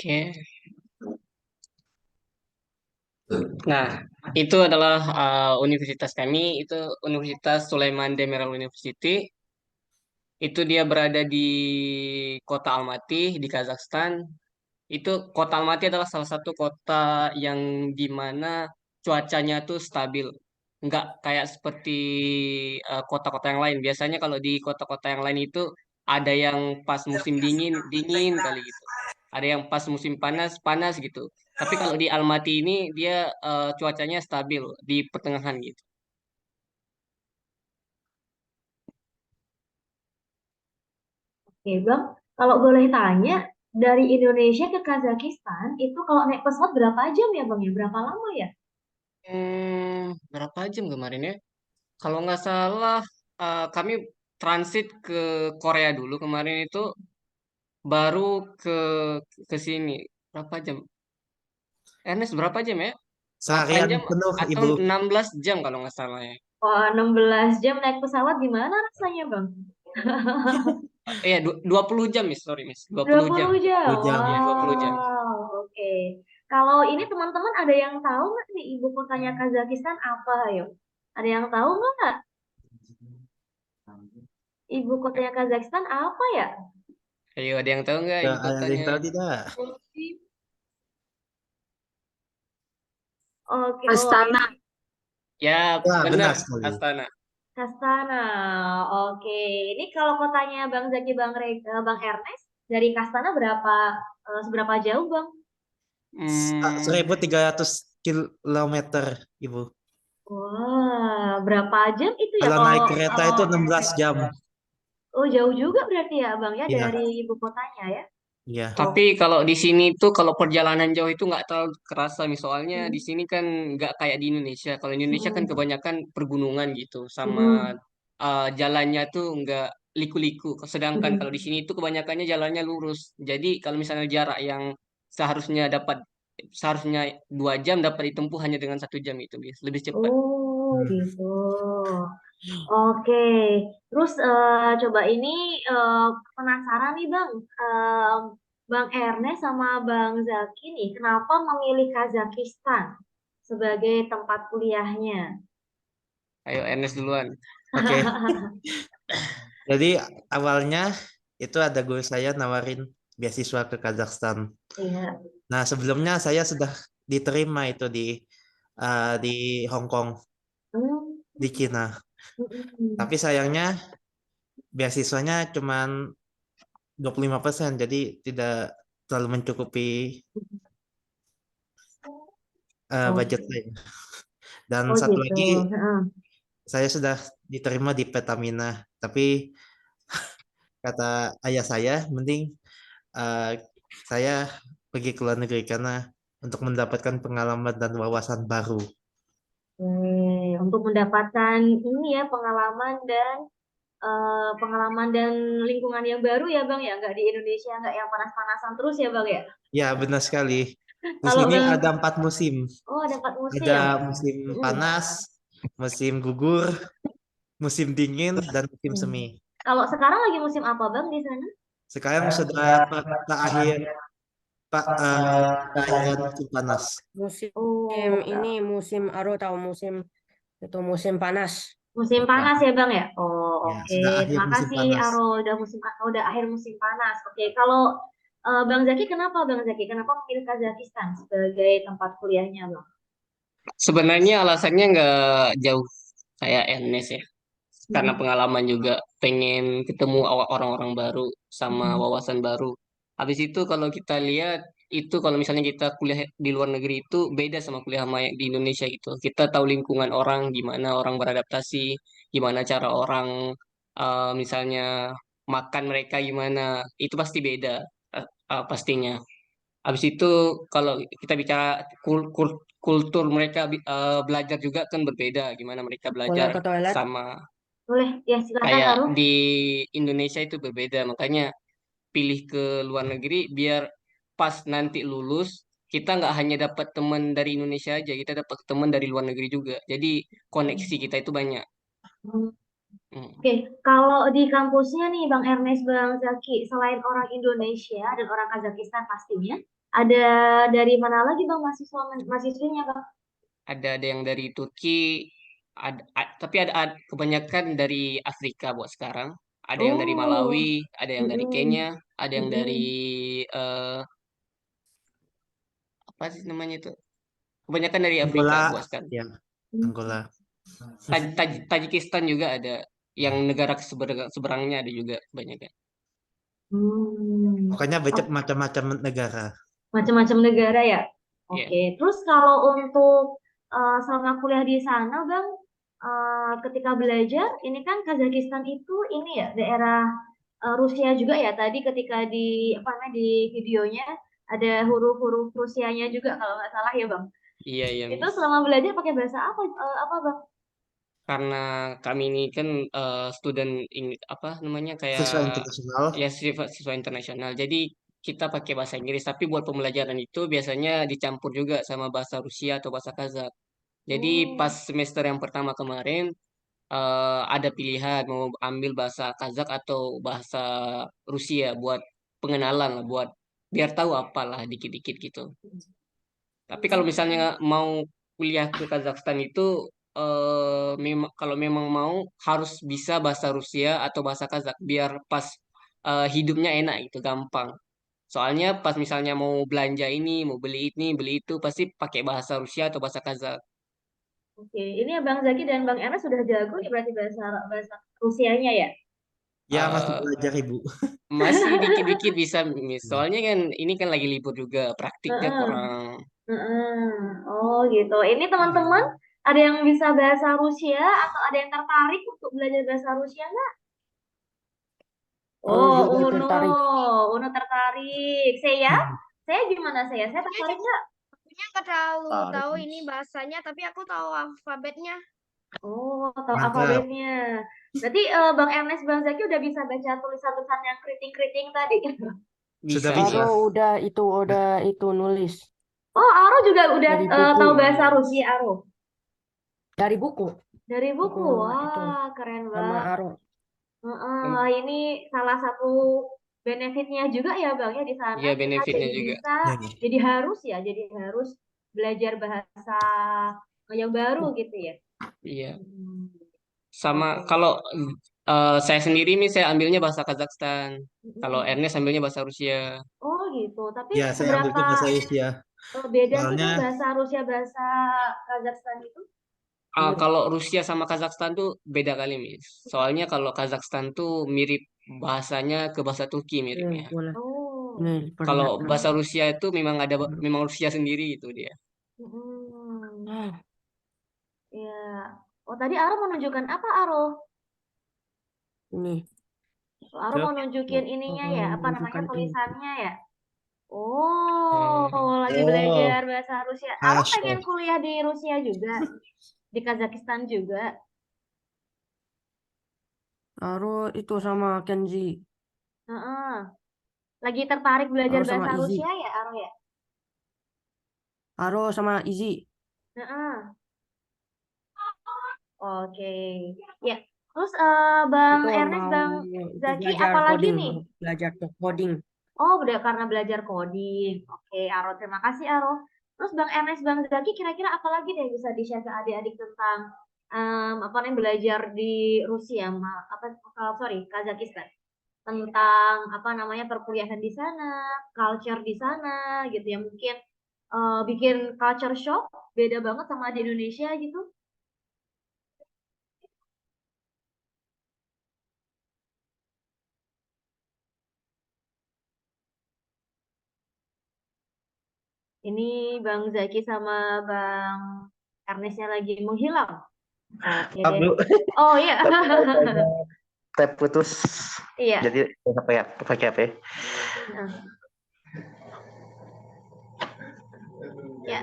Oke. Nah, itu adalah universitas kami, itu Universitas Sulaiman Demirel University. Itu dia berada di kota Almaty di Kazakhstan. Itu kota Almaty adalah salah satu kota yang di mana cuacanya tuh stabil. Nggak kayak seperti kota-kota yang lain. Biasanya kalau di kota-kota yang lain itu ada yang pas musim dingin, dingin kali gitu. Ada yang pas musim panas, panas gitu. Tapi kalau di Almaty ini dia cuacanya stabil di pertengahan gitu. Oke, Bang. Kalau boleh tanya, dari Indonesia ke Kazakhstan itu kalau naik pesawat berapa jam ya, Bang ya? Berapa lama ya? Berapa jam kemarin ya? Kalau nggak salah, kami transit ke Korea dulu kemarin itu, baru ke sini. Berapa jam? Ernest berapa jam ya? 8 Seharian jam penuh, atau Ibu. 16 jam kalau nggak salah ya? Wah, 16 jam naik pesawat gimana rasanya, Bang? Iya, 20 jam, Miss. Sorry, Miss. dua 20 jam. puluh jam. 2 jam. Iya, 20 jam. Wow, oke. Kalau ini teman-teman ada yang tahu nggak nih ibu kotanya Kazakhstan apa, ayo? Ada yang tahu nggak ibu kotanya Kazakhstan apa ya? Ayo, ada yang tahu nggak ibu Ada kotanya? yang tahu tidak? Oke, oh Astana. ini Ya, Ya, benar, benar sekali. Astana. Kastana. Oke, ini kalau kotanya Bang Zaki, Bang Ernest dari Kastana seberapa jauh, Bang? Hmm, 1.300 kilometer, Ibu. Wah, berapa jam itu ya Kalau naik kalau kereta kalau itu 16 jam. oh jauh juga berarti ya, Bang ya Iya, dari ibu kotanya ya? iya. tapi kalau di sini tuh kalau perjalanan jauh itu nggak terlalu kerasa nih, soalnya di Hmm. sini kan nggak kayak di Indonesia. Kalau Indonesia kan Hmm. kebanyakan pergunungan gitu, sama Hmm. jalannya tuh nggak liku-liku. Sedangkan kalau Hmm. di sini tuh kebanyakannya jalannya lurus. Jadi kalau misalnya jarak yang seharusnya dapat seharusnya 2 jam dapat ditempuh hanya dengan 1 jam itu lebih cepat. Oh, Hmm. gitu. Oke, terus coba ini eh, penasaran nih Bang, Bang Ernest sama Bang Zaki nih, kenapa memilih Kazakhstan sebagai tempat kuliahnya? Ayo Ernest duluan. Oke. Jadi awalnya itu ada guru saya nawarin beasiswa ke Kazakhstan. Iya. Nah, sebelumnya saya sudah diterima itu di Hong Kong, Hmm. di Cina. Hmm. Tapi sayangnya beasiswanya cuma 25%, jadi tidak terlalu mencukupi budget Oke. saya. Dan Oh satu gitu. lagi, Heeh. saya sudah diterima di Pertamina, tapi kata ayah saya, mending eh, saya pergi ke luar negeri karena untuk mendapatkan pengalaman dan wawasan baru. Untuk mendapatkan ini ya pengalaman dan lingkungan yang baru ya Bang ya, nggak di Indonesia, nggak yang panas-panasan terus ya Bang ya. Ya, benar sekali. Di Kalau sini Bang, ada 4 musim. oh ada 4 musim. Ada musim Mm-mm. panas, musim gugur, musim dingin, dan musim Hmm. semi. Kalau sekarang lagi musim apa Bang di sana? Sekarang sudah terakhir Pak keakhiran musim panas. Musim Oh, ini musim aro tahu musim panas. musim Ya, panas ya Bang ya. Oh ya, oke, sudah akhir terima musim kasih panas. Aro udah akhir musim panas. Oke, kalau Bang Zaki kenapa Bang Zaki? Kenapa memilih Kazakhstan sebagai tempat kuliahnya Bang? Sebenarnya alasannya nggak jauh kayak Ernest ya. Karena Mm-mm. pengalaman juga pengen ketemu orang-orang baru sama Mm-mm. wawasan baru. Habis itu kalau kita lihat itu kalau misalnya kita kuliah di luar negeri itu beda sama kuliah sama yang di Indonesia gitu. Kita tahu lingkungan orang, gimana orang beradaptasi, gimana cara orang misalnya makan mereka gimana, itu pasti beda pastinya. Habis itu kalau kita bicara kultur mereka belajar juga kan berbeda, gimana mereka Boleh belajar ke toilet? sama Boleh, ya silakan kayak Aro. di Indonesia itu berbeda. Makanya pilih ke luar negeri biar pas nanti lulus kita nggak hanya dapat teman dari Indonesia aja, kita dapat teman dari luar negeri juga. Jadi koneksi kita itu banyak. Hmm. Hmm. Oke, kalau di kampusnya nih Bang Ernest, Bang Zaki, selain orang Indonesia dan orang Kazakhstan pastinya, ada dari mana lagi Bang mahasiswinya Bang? Ada yang dari Turki, tapi kebanyakan dari Afrika buat sekarang. Ada yang dari Oh, Malawi, ada yang dari Kenya, mm-mm, ada yang dari mm-mm. eh, apa sih namanya itu? Kebanyakan dari Afrika Angola, buat sekarang. ya, Angola. Tajikistan juga ada, yang negara seberangnya ada juga banyak kan. Hmm. Pokoknya banyak Oh, macam-macam negara. macam-macam negara ya. Ya, Oke, terus kalau untuk selama kuliah di sana, Bang, ketika belajar, ini kan Kazakhstan itu ini ya daerah Rusia juga ya. Tadi ketika di apa namanya di videonya ada huruf-huruf Rusianya juga kalau nggak salah ya, Bang. iya iya Itu Miss. selama belajar pakai bahasa apa, Bang? Karena kami ini kan student apa namanya kayak Siswa internasional. ya siswa, siswa internasional. Jadi kita pakai bahasa Inggris, tapi buat pembelajaran itu biasanya dicampur juga sama bahasa Rusia atau bahasa Kazakh. Jadi pas Oh. semester yang pertama kemarin ada pilihan mau ambil bahasa Kazakh atau bahasa Rusia buat pengenalan lah, buat biar tahu apalah dikit-dikit gitu. Tapi kalau misalnya mau kuliah ke Kazakhstan itu kalau memang mau harus bisa bahasa Rusia atau bahasa Kazakh biar pas hidupnya enak itu gampang. Soalnya pas misalnya mau belanja ini, beli itu pasti pakai bahasa Rusia atau bahasa Kazakh. Oke, ini Bang Zaki dan Bang Ernest sudah jago ya berarti bahasa bahasa Rusianya ya? Ya masih Eh, belajar Ibu. Masih dikit-dikit bisa, Miss. Soalnya kan ini kan lagi libur juga, praktiknya Heeh, kurang. heeh. Oh gitu. Ini teman-teman ada yang bisa bahasa Rusia atau ada yang tertarik untuk belajar bahasa Rusia nggak? Aku Oh, juga Uno, tertarik. Uno tertarik. Saya gimana saya? Saya tertarik nggak? Akunya nggak terlalu Tarik. tahu ini bahasanya, tapi aku tahu alfabetnya. Oh, tahu Mantap. alfabetnya. Berarti Bang Ernest, Bang Zaki udah bisa baca tulisan-tulisan yang keriting-keriting tadi. Sudah Bisa, bisa. Aro Miss. udah itu nulis Oh, Aro juga udah dari buku, tahu bahasa Rusia, Aro. dari buku, Dari buku buku. itu Wah, keren nama banget. Aro. Heeh, ini salah satu benefitnya juga ya Bang ya di sana Iya, kita benefitnya jadi juga. bisa, Ya nih. jadi harus belajar bahasa yang baru gitu ya. Iya. Hmm, Sama oke. kalau saya sendiri nih saya ambilnya bahasa Kazakhstan. Kalau Mm-mm. Ernest ambilnya bahasa Rusia. Oh gitu. Tapi Ya saya ambil seberapa ke bahasa Rusia. beda sih Soalnya Bang bahasa Rusia bahasa Kazakhstan itu? Iya. Kalau Rusia sama Kazakhstan tuh beda kali, Miss. Soalnya kalau Kazakhstan tuh mirip bahasanya ke bahasa Turki miripnya. Boleh. Ini Oh. Kalau perlihatkan. bahasa Rusia itu memang ada memang Rusia sendiri itu dia. Mm-mm. Ah, Ya. Oh tadi Aro menunjukkan apa Aro? ini Aro Tuh. mau nunjukin ininya ya, apa namanya menunjukkan ini. tulisannya ya? Oh, Hmm. lagi Oh, belajar bahasa Rusia. Aro pengen hashtag. kuliah di Rusia juga, di Kazakhstan juga. Aro itu sama Kenji. Heeh. Lagi tertarik belajar Aro sama bahasa Izzy. Rusia ya, Aro ya? Aro sama Izzy. Heeh. Oke. Ya. Terus Bang Itu Ernest, mau Bang itu Zaki, belajar apalagi coding, nih? mau belajar coding. Oh, udah karena belajar coding. Oke, Aro, terima kasih Aro. Terus Bang Ernest, Bang Zaki, kira-kira apa lagi deh bisa di-share ke adik-adik tentang apa namanya belajar di Rusia, sorry, Kazakhstan, tentang apa namanya perkuliahan di sana, culture di sana, gitu ya mungkin bikin culture shock, beda banget sama di Indonesia gitu. Ini Bang Zaki sama Bang Ernestnya lagi menghilang. Oke deh. Bu. Oh iya. Tapi kayaknya tab putus. Iya. Jadi pakai apa ya? Nah, ya,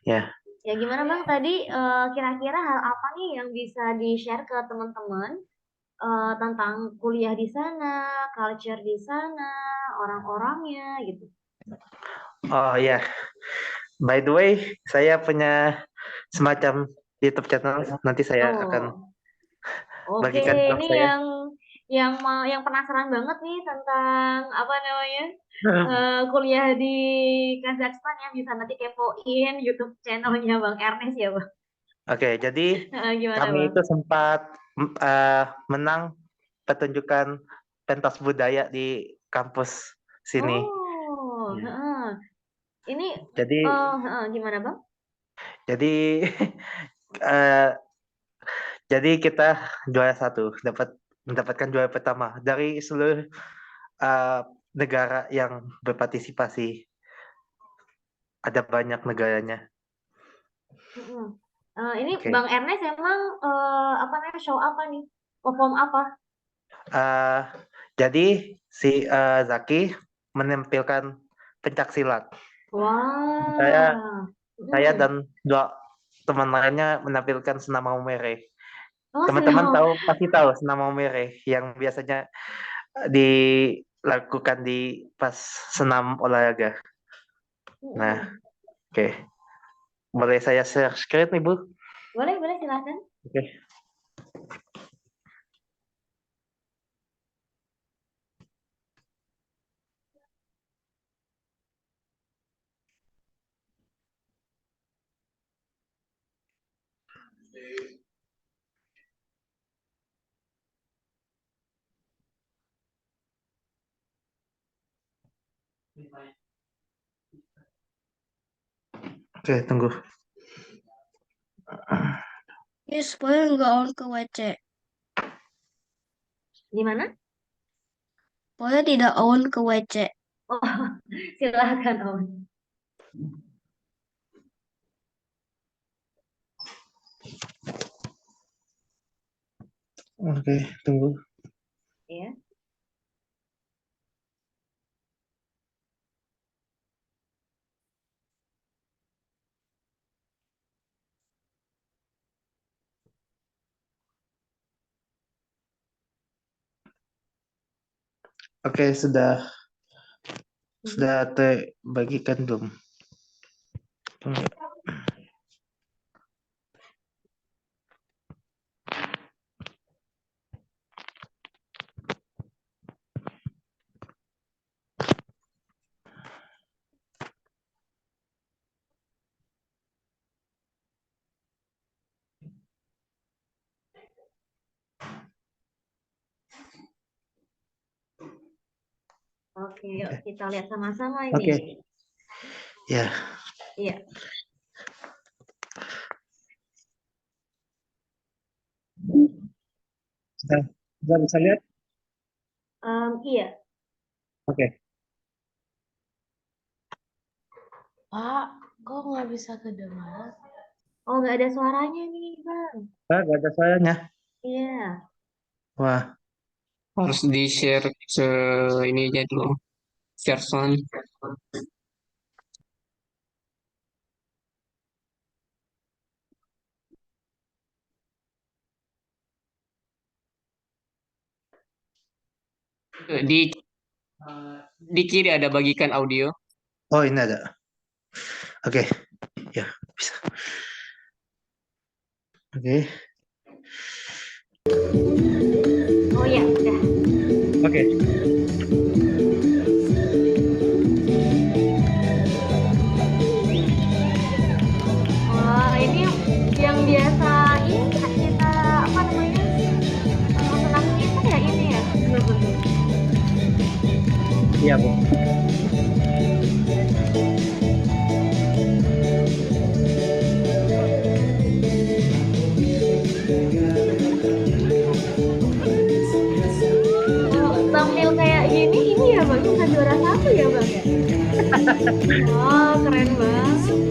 Ya. ya gimana Bang tadi kira-kira hal apa nih yang bisa di-share ke teman-teman tentang kuliah di sana, culture di sana, orang-orangnya gitu. Oh ya. By the way, saya punya semacam YouTube channel. Nanti saya akan Oh, oke, bagikan vlog ini saya. yang penasaran banget nih tentang apa namanya kuliah di Kazakhstan ya bisa nanti kepoin YouTube channelnya Bang Ernest ya Bang. Oke, jadi Gimana kami Bang? itu sempat menang pertunjukan pentas budaya di kampus sini. Oh, Ya. heeh. Ini Jadi gimana Bang? jadi eh, jadi kita juara satu, mendapatkan juara pertama dari seluruh eh, negara yang berpartisipasi. Ada banyak negaranya. Mm-mm. Ini Oke. Bang Ernest emang apa namanya show apa nih? Perform apa? Eh, jadi si Zaki menampilkan pencak silat. Saya Wah. saya Mm. dan dua teman lainnya menampilkan senam maumere. Oh, Teman-teman senang. pasti tahu senam maumere yang biasanya dilakukan di pas senam olahraga. Nah, Mm-mm. oke. Boleh saya share screen, Ibu? Boleh, boleh silakan. Oke. Oke, tunggu. Yes, boleh nggak on ke WC? Gimana? Boleh tidak on ke WC? Oh, silahkan Om. Oke, tunggu. Ya. Oke, sudah terbagikan belum? Tunggu. Oke, yuk kita lihat sama-sama ini. Oke. Ya. Iya. Sudah bisa lihat? Iya. Oke. Pak, kok nggak bisa kedengaran? Oh, nggak ada suaranya nih, Bang. Nggak ada suaranya. Iya. Wah, Harus di-share ke ini aja dulu. Share sound. Di di kiri ada bagikan audio. oh ini ada. Oke, ya bisa. Oke, Oh ya, udah. oke. Wah, ini yang biasa ini kan kita apa namanya? Senang kita ya ini ya. Iya, Bu. Oh, thumbnail kayak gini ini ya Bang, bisa juara satu ya Bang ya? Oh, keren banget.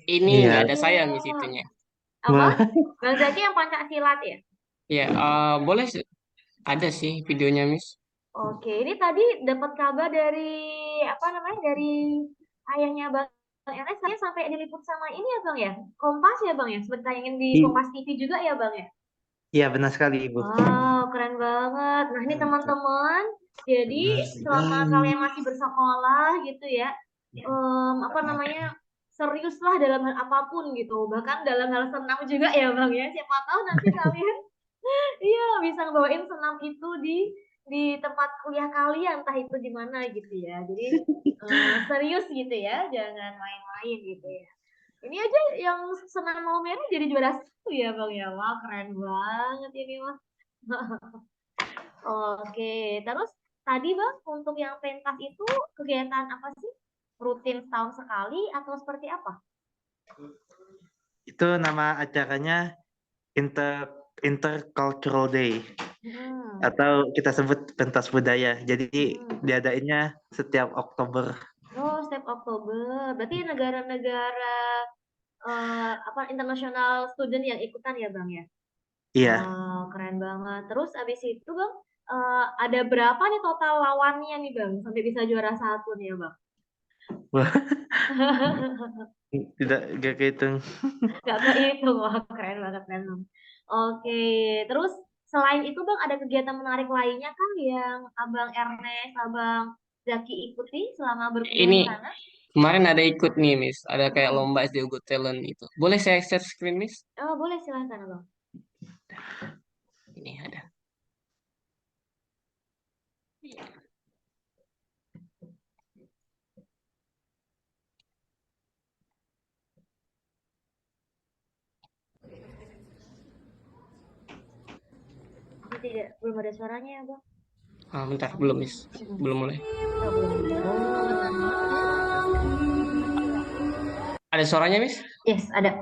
Ini Iya. nggak ada saya Miss itunya. Apa? Bang Zaki yang Pancasilat ya? Ya, boleh ada sih videonya Miss. Oke, ini tadi dapat kabar dari apa namanya dari ayahnya Bang Ernest, saya sampai diliput sama ini ya Bang ya, Kompas ya Bang ya, sempat tayangin di I- Kompas TV juga ya Bang ya. Iya, benar sekali, Ibu. Wow, keren banget. Nah, ini teman-teman, jadi selama kalian masih bersekolah gitu ya, apa namanya, seriuslah dalam hal apapun gitu, bahkan dalam hal senam juga ya Bang ya. Siapa tahu nanti kalian iya bisa ngebawain senam itu di tempat kuliah kalian, entah itu di mana gitu ya. Jadi serius gitu ya, jangan main-main gitu ya. Ini aja yang senam mau merah jadi juara 1 ya Bang ya. Wah, keren banget ini mah. Oke, terus tadi Bang untuk yang pentas itu kegiatan apa sih? Rutin setahun sekali atau seperti apa? Itu nama acaranya Intercultural Day Hmm. atau kita sebut pentas budaya. Jadi diadainnya setiap Oktober. Oh, setiap Oktober. Berarti negara-negara apa internasional student yang ikutan ya Bang ya? Iya. Wow, keren banget. Terus abis itu Bang, ada berapa nih total lawannya nih Bang sampai bisa juara 1 nih ya Bang? Wah, gak kehitung. Gak kehitung, wah keren banget keren Bang. Oke, terus selain itu Bang ada kegiatan menarik lainnya kan yang Abang Ernest, Abang Zaki ikuti selama berkuliah di Ini sana? kemarin ada ikut nih Miss, ada kayak lomba SD Got Talent itu. Boleh saya share screen Miss? Oh, boleh silakan Bang. Ini ada. Ini belum ada suaranya ya Bang? Bentar, belum Miss, belum mulai. Oh, belum. Oh, bentar. Ada suaranya Miss? Yes, ada.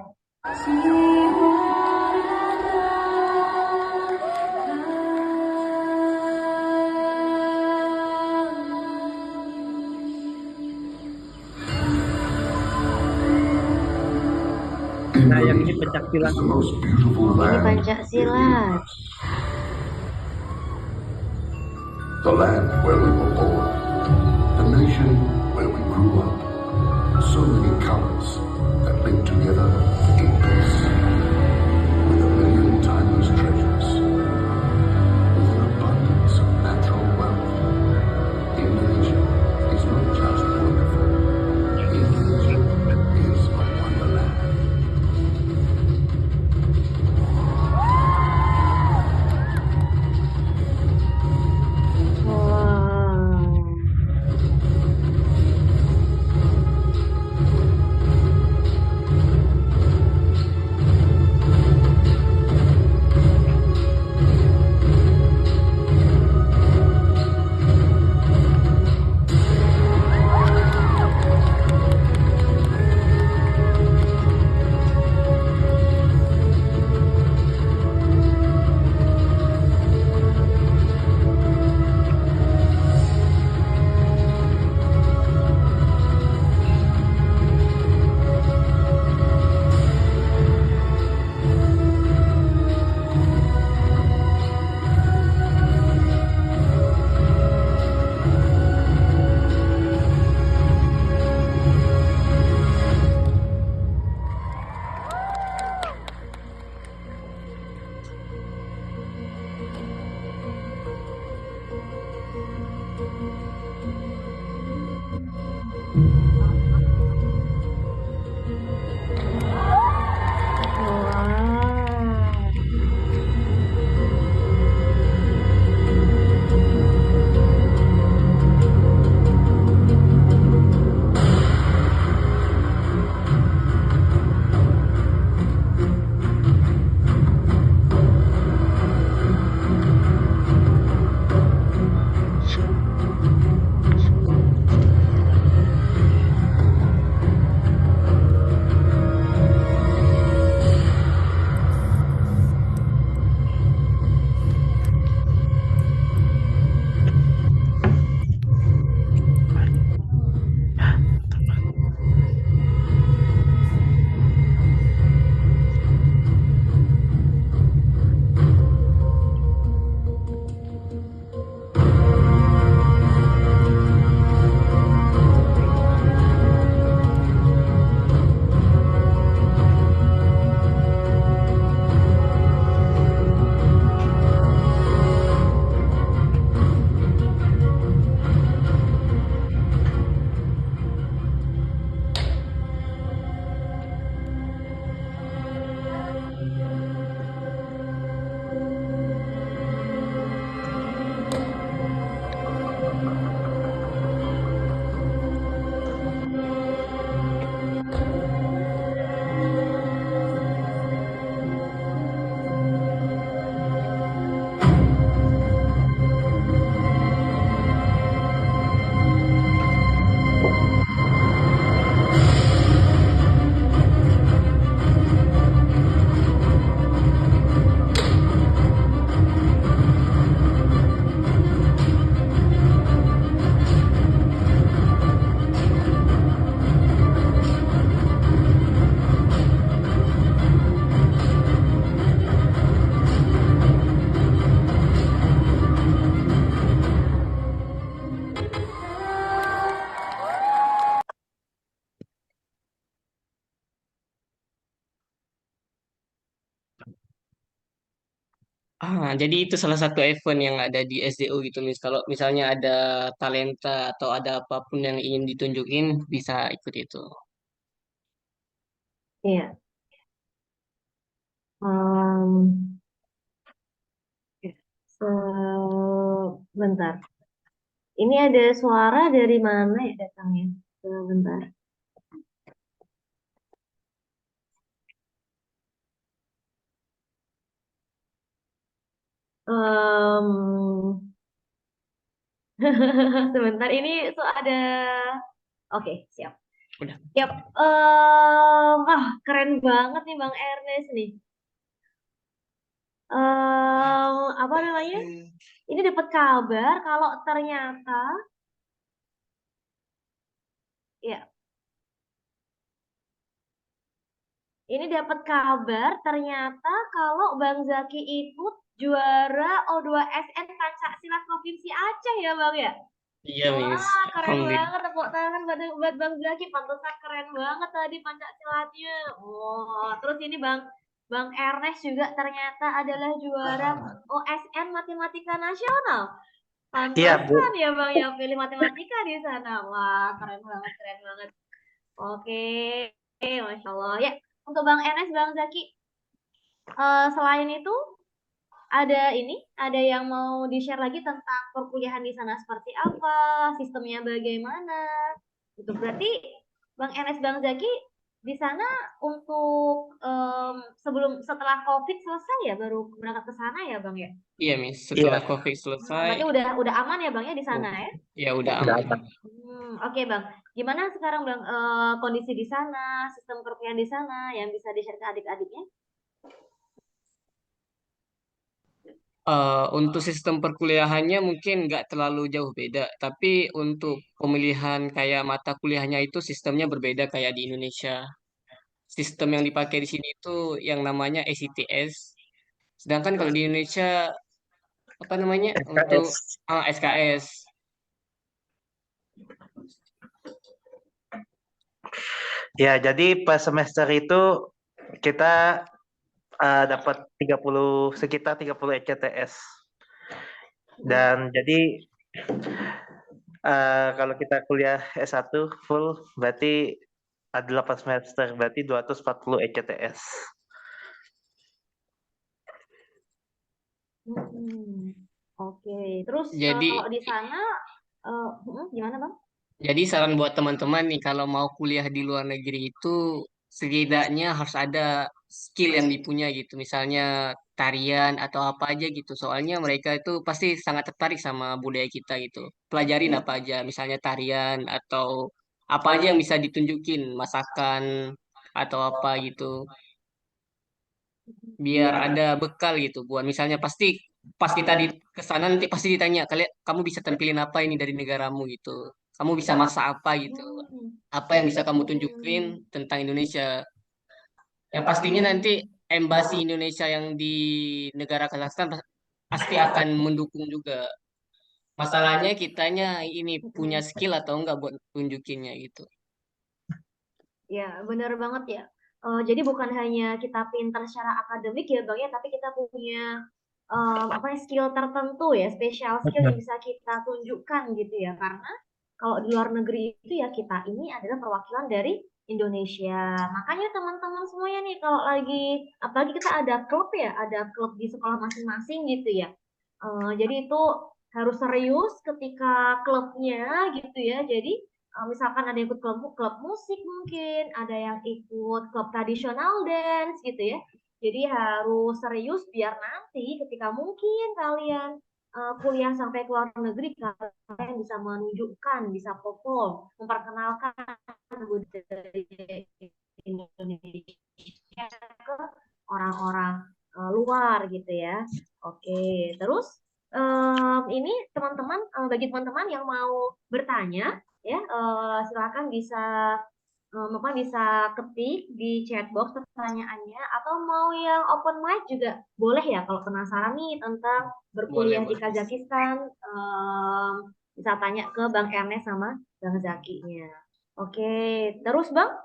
Nah, yang ini pencaksilat. Ini Pancasilat. The land where we were born, the nation where we grew up. So many colors that live together in peace, with a million timeless treasures, with an abundance of natural wealth. Indonesia is not just wonderful, Indonesia is a wonderland. Wow. Jadi itu salah satu event yang ada di SDU gitu, Kalau misalnya ada talenta atau ada apapun yang ingin ditunjukin, bisa ikut itu. Iya. Em, Sebentar. Ini ada suara dari mana ya datangnya? Sebentar. Em, Sebentar. Ini tuh ada. Oke, siap. Udah. Yap. Keren banget nih Bang Ernest nih. Apa namanya? Ini dapat kabar kalau ternyata ya, ini dapat kabar ternyata kalau Bang Zaki ikut juara O2SN Pencaksilat Provinsi Aceh ya Bang ya. Iya, Miss. Wah, keren Alhamdulillah. banget tepuk tangan buat Bang Zaki. Pantesan keren banget tadi Pancasilatnya. Oh, terus ini Bang Ernest juga ternyata adalah juara OSN Matematika Nasional. Iya, Bu. Pantesan ya Bang ya pilih matematika di sana. Wah, keren banget, keren banget. Oke, Masya Allah. Ya, untuk Bang Ernest, Bang Zaki, selain itu ada yang mau di-share lagi tentang perkuliahan di sana seperti apa, sistemnya bagaimana. Itu berarti Bang Ernest, Bang Zaki di sana untuk setelah COVID selesai ya baru berangkat ke sana ya Bang ya? Iya, Miss. Iya, Setelah COVID selesai, Berarti udah aman ya Bang ya di sana ya? ya udah udah aman. aman. Oke Bang, gimana sekarang Bang kondisi di sana, sistem perkuliahan di sana yang bisa di-share ke adik-adiknya? Untuk sistem perkuliahannya mungkin nggak terlalu jauh beda, tapi untuk pemilihan kayak mata kuliahnya itu sistemnya berbeda kayak di Indonesia. Sistem yang dipakai di sini itu yang namanya ACTS. Sedangkan kalau di Indonesia apa namanya untuk SKS. SKS. Ya, jadi pas semester itu kita dapat sekitar 30 ECTS. Dan jadi kalau kita kuliah S1 full berarti ada 8 semester, berarti 240 ECTS. Oke, terus Jadi kalau di sana gimana Bang? Jadi saran buat teman-teman nih kalau mau kuliah di luar negeri itu setidaknya harus ada skill yang dipunya gitu. Misalnya tarian atau apa aja gitu. Soalnya mereka itu pasti sangat tertarik sama budaya kita gitu. Pelajarin apa aja, misalnya tarian atau apa aja yang bisa ditunjukin, masakan atau apa gitu. Biar ada bekal gitu buat misalnya pasti pas kita di kesana nanti pasti ditanya kalian kamu bisa tampilin apa ini dari negaramu gitu. Kamu bisa masak apa gitu. Hmm. Apa yang bisa kamu tunjukin tentang Indonesia. Yang pastinya nanti embasi Indonesia yang di negara Kazakhstan pasti akan mendukung juga. Masalahnya kitanya ini punya skill atau enggak buat tunjukinnya gitu. Ya, benar banget ya. Jadi bukan hanya kita pintar secara akademik ya Bang ya, tapi kita punya skill tertentu ya, spesial skill yang bisa kita tunjukkan gitu ya. Karena kalau di luar negeri itu ya kita ini adalah perwakilan dari Indonesia. Makanya teman-teman semuanya nih kalau lagi, apalagi kita ada klub ya, ada klub di sekolah masing-masing gitu ya. Jadi itu harus serius ketika klubnya gitu ya. Jadi misalkan ada yang ikut klub musik mungkin, ada yang ikut klub tradisional dance gitu ya. Jadi harus serius biar nanti ketika mungkin kalian kuliah sampai ke luar negeri kalian bisa menunjukkan, bisa perform, memperkenalkan budaya Indonesia ke orang-orang luar gitu ya. Oke, terus ini teman-teman bagi teman-teman yang mau bertanya ya silakan bisa ketik di chat box pertanyaannya atau mau yang open mic juga boleh ya kalau penasaran nih tentang Boleh, berkuliah di boleh. Kazakhstan bisa tanya ke Bang Ernest sama Bang Zakinya. Oke, terus Bang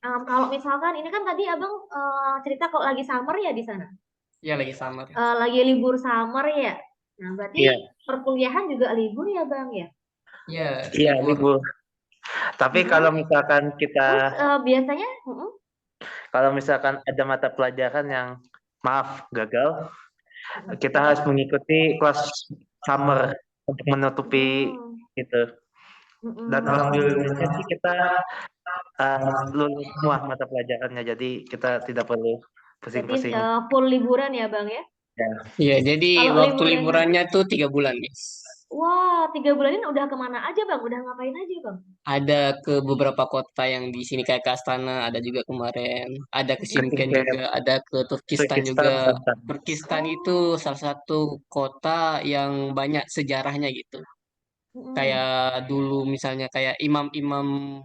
kalau misalkan ini kan tadi Abang cerita kok lagi summer ya di sana. Ya lagi summer. Lagi libur summer ya. Nah, berarti Iya, perkuliahan juga libur ya Bang ya? Ya, iya libur. libur. Tapi kalau misalkan Terus kita, biasanya kalau misalkan ada mata pelajaran yang maaf gagal, kita harus mengikuti kelas summer untuk menutupi itu. Dan alhamdulillahnya sih kita lulus semua mata pelajarannya, jadi kita tidak perlu Berarti pusing-pusing. full liburan ya Bang ya? Ya. Iya, jadi Kalau waktu liburan- liburannya tuh 3 bulan, Miss. Wah, 3 bulan ini udah kemana aja Bang? Udah ngapain aja Bang? Ada ke beberapa kota yang di sini kayak ke Astana, ada juga kemarin. Ada ke Shimken Shimken. juga, ada ke Turkistan juga. Turkistan itu salah satu kota yang banyak sejarahnya gitu. Kayak dulu misalnya kayak imam-imam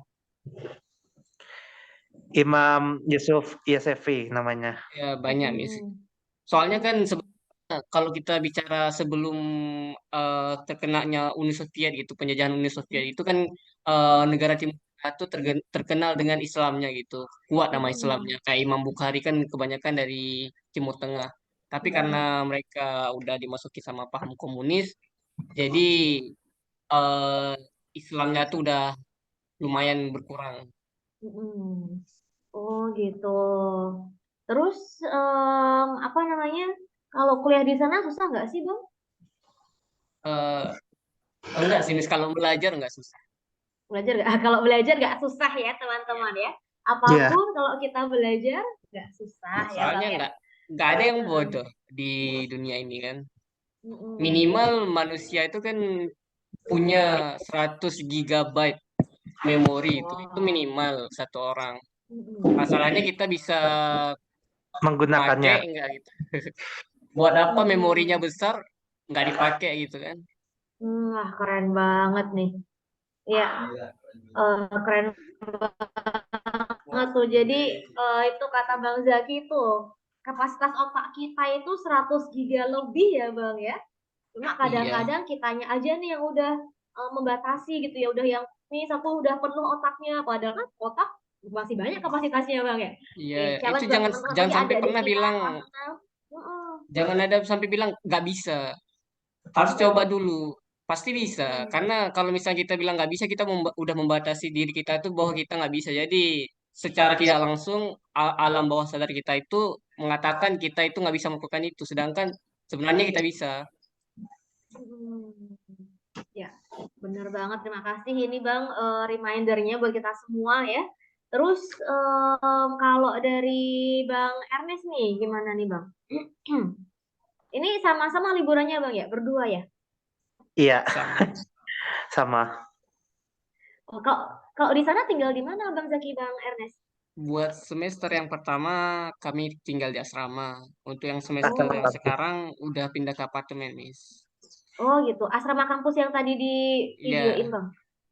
Imam Yusuf Yasefi namanya. ya banyak Miss. Soalnya kan kalau kita bicara sebelum terkenanya Uni Soviet gitu, penjajahan Uni Soviet itu kan negara Timur Tengah itu terkenal dengan Islamnya gitu, kuat nama Islamnya. Kayak Imam Bukhari kan kebanyakan dari Timur Tengah. Tapi karena mereka udah dimasuki sama paham komunis, jadi eh, Islamnya tuh udah lumayan berkurang. Oh gitu. Terus apa namanya? Kalau kuliah di sana susah nggak sih Bang? Eh, enggak sih, Miss. Kalau belajar enggak susah. Belajar nggak? Kalau belajar nggak susah ya teman-teman ya. Apapun kalau kita belajar nggak susah ya Bang Soalnya ya. enggak ada yang bodoh di dunia ini kan. Minimal manusia itu kan punya 100 gigabyte memori itu minimal satu orang. Masalahnya kita bisa Menggunakannya. pakai enggak gitu. Buat apa memorinya besar enggak dipakai gitu kan. Wah keren banget nih. Ya, keren banget tuh. Jadi itu kata Bang Zaki tuh kapasitas otak kita itu 100 giga lebih ya Bang ya. Cuma kadang-kadang kitanya aja nih yang udah membatasi gitu ya, udah yang nih aku udah penuh otaknya, padahal kan otak masih banyak kapasitasnya Bang ya. Iya, Oke, itu challenge buat jangan teman-teman jangan apalagi sampai adik-adik pernah kita. bilang jangan ada sampai bilang nggak bisa. Harus coba dulu. Pasti bisa. Karena kalau misalnya kita bilang nggak bisa, kita udah membatasi diri kita tuh bahwa kita nggak bisa. Jadi secara tidak langsung alam bawah sadar kita itu mengatakan kita itu nggak bisa melakukan itu. Sedangkan sebenarnya kita bisa. Ya, benar banget. Terima kasih ini Bang remindernya buat kita semua ya. Terus kalau dari Bang Ernest nih, gimana nih Bang? Ini sama-sama liburannya Bang ya, berdua ya? Iya, Sama. sama. Oh, kalau di sana tinggal di mana Bang Zaki, Bang Ernest? Buat semester yang pertama kami tinggal di asrama. Untuk yang semester yang sekarang udah pindah ke apartemen, Miss. Oh gitu, asrama kampus yang tadi di videoin Bang.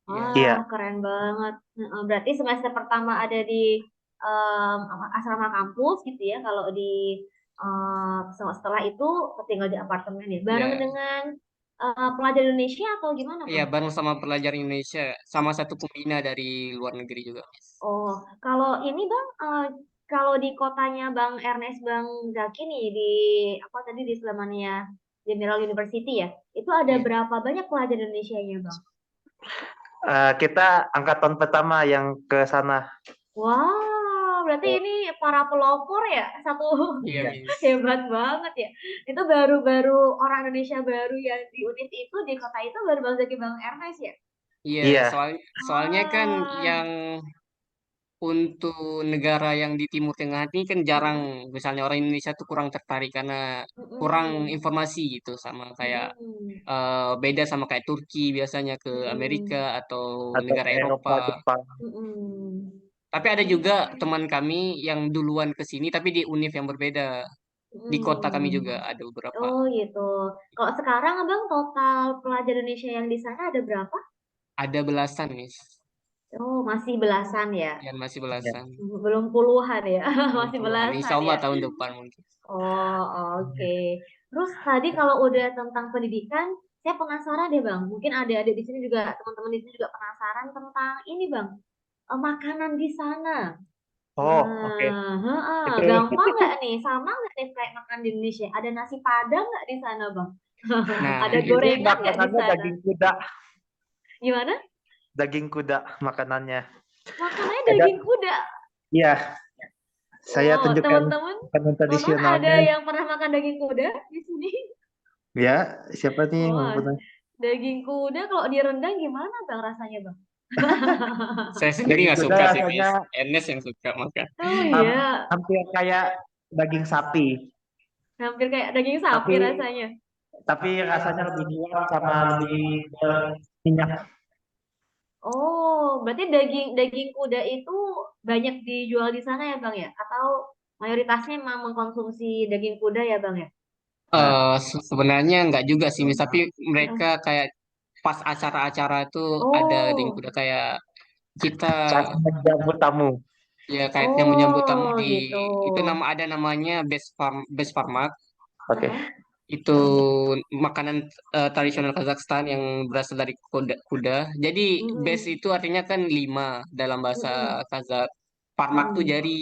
Wah, Iya. keren banget. Berarti semester pertama ada di asrama kampus gitu ya. Kalau di setelah itu tinggal di apartemen ya. Bareng Iya. dengan pelajar Indonesia atau gimana Iya, Bang? bareng sama pelajar Indonesia, sama satu pembina dari luar negeri juga, Miss. Oh, kalau ini Bang, kalau di kotanya Bang Ernest, Bang Zaki nih di apa tadi di Selamania General University ya, itu ada Iya. berapa banyak pelajar Indonesia-nya Bang? Kita angkatan pertama yang ke sana. Wah, berarti ini para pelopor ya, satu Iya, Miss. hebat banget ya. Itu baru-baru orang Indonesia baru yang di UNIF itu di kota itu baru Bang Zaki, Bang Ernest ya. Iya, Iya. soalnya kan Wah. yang untuk negara yang di Timur Tengah ini kan jarang, misalnya orang Indonesia tuh kurang tertarik karena kurang informasi gitu sama kayak beda sama kayak Turki biasanya ke Amerika atau Atau negara ke Eropa, Eropa. Jepang. Tapi ada juga teman kami yang duluan ke sini tapi di univ yang berbeda. Di kota kami juga ada beberapa. Oh gitu. Kalau sekarang Abang total pelajar Indonesia yang di sana ada berapa? Ada belasan, Miss. Oh, masih belasan ya. Ya, masih belasan. Belum puluhan ya. Masih Puluhan. belasan Insya Allah ya. tahun depan mungkin. Oh, oke. Terus tadi kalau udah tentang pendidikan, saya penasaran deh Bang. Mungkin adik-adik di sini juga, teman-teman di sini juga penasaran tentang ini Bang. Makanan di sana. Oh, oke. Heeh. Itu Gampang nggak nih? Sama nggak nih kayak makan di Indonesia? Ada nasi Padang nggak di sana, Bang? Nah, Ada ini gorengan nggak di makanannya sana? daging kuda. Gimana? Daging kuda makanannya. Makanannya Ada, daging kuda. iya, saya Oh, tunjukkan teman-teman, makanan teman-teman ada tradisionalnya. yang pernah makan daging kuda di sini? Ya, siapa nih yang mau Oh, pernah? daging kuda kalau direndang gimana, Bang, rasanya, Bang? saya sendiri Daging nggak kuda suka sih, rasanya Miss. Ernest yang suka makan. Oh ham- iya, hampir kayak daging sapi, hampir kayak daging sapi tapi rasanya. rasanya lebih kuat sama lebih berminyak. Oh, berarti daging daging kuda itu banyak dijual di sana ya, Bang ya? Atau mayoritasnya memang mengkonsumsi daging kuda ya, Bang ya? Nah, Sebenarnya nggak juga sih, Miss. Tapi Heeh. mereka kayak pas acara-acara itu ada ding Oh, kuda kayak kita pas menjamu tamu. ya kayak yang menyambut tamu oh di gitu. itu ada namanya Best Farmak. Oke. Heeh. Itu makanan tradisional Kazakhstan yang berasal dari kuda. Jadi best Mm-mm. itu artinya kan 5 dalam bahasa Mm-mm. Kazakh. Farmak tuh Mm-mm. jari.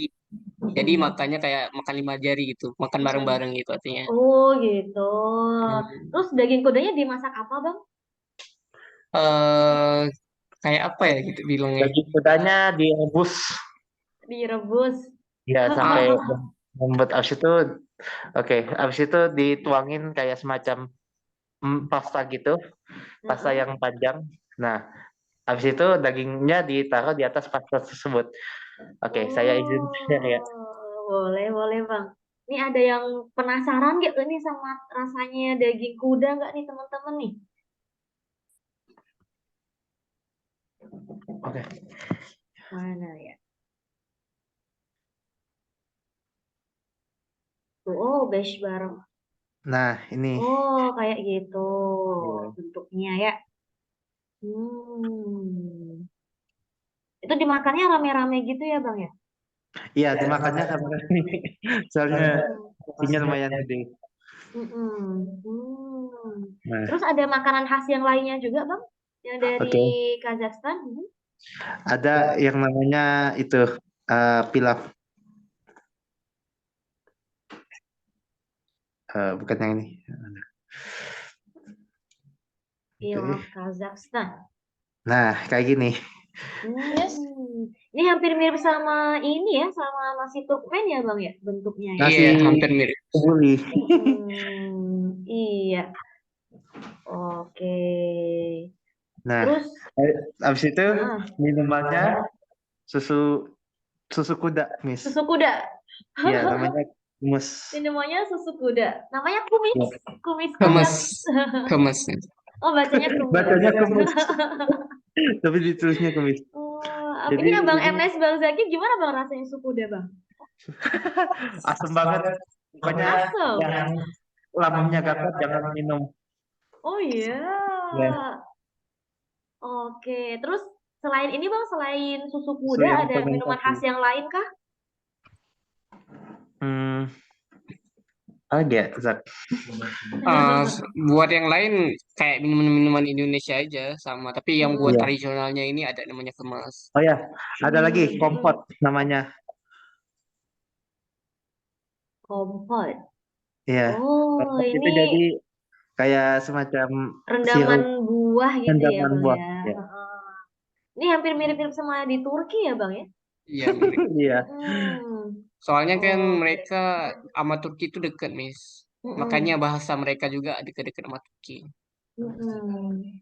Jadi Mm-mm. makannya kayak makan 5 jari gitu, makan Mm-mm. bareng-bareng gitu artinya. Oh gitu. Hmm. Terus daging kudanya dimasak apa, Bang? eh Kayak apa ya gitu bilangnya. Daging kudanya direbus Direbus. ya sampai Ah, lembut. Oke, abis itu dituangin kayak semacam pasta gitu, pasta Heeh. yang panjang. Nah, abis itu dagingnya ditaruh di atas pasta tersebut. Oke, saya izin share ya. Oh, boleh, boleh, Bang. Ini ada yang penasaran gitu nih sama rasanya daging kuda nggak nih teman-teman nih? Oke. Mana ya? Tuh, oh, besh bareng. Nah, ini Oh, kayak gitu ya. bentuknya ya. Hmm. Itu dimakannya rame-rame gitu ya, Bang ya? Iya, dimakannya sama soalnya Hmm. porsinya lumayan gede. Mm-mm. Hmm. Nah, Terus ada makanan khas yang lainnya juga, Bang? Yang dari oke. Kazakhstan? Ada yang namanya itu pilaf. Bukan yang ini. Pilaf Oke. Kazakhstan. Nah, kayak gini. Yes. Ini hampir mirip sama ini ya, sama nasi Turkmen ya, Bang ya, bentuknya ya. iya, Nasi hampir mirip. kebuli. Iya. Oke. Nah, Terus, habis itu ah, minumannya susu susu kuda, Miss. susu kuda. Iya, namanya mus. Minumannya susu kuda. Namanya kumis. Ya. Kumis Kemes, Kazakh. kemes. Oh, bacanya kumis. Bacanya kemus, tapi ditulisnya kemis. Oh, Jadi ini Abang ini Ernest Bang Zaki gimana Bang rasanya susu kuda, Bang? asam banget. Pokoknya Asam. yang lambungnya gatal jangan minum. Oh iya. Ya, Oke. Terus selain ini Bang, selain susu susu kuda yang ada minuman fermentasi. khas yang lain kah? Hmm, ada, Zak. Buat yang lain kayak minuman-minuman Indonesia aja sama, tapi yang buat Iya. tradisionalnya ini ada namanya kemas. Oh ya, ada lagi Hmm, kompot namanya. kompot. Iya, Oh, kompot itu ini jadi kayak semacam rendaman sirup buah gitu ya, rendaman Bang buah. ya. Ya. Heeh. Ini hampir mirip-mirip sama di Turki ya, Bang ya? Iya, mirip. Iya. Mm-mm. Soalnya kan Oke. mereka sama Turki itu deket, Miss. Makanya Mm-mm. bahasa mereka juga deket-deket sama Turki. Mm-mm.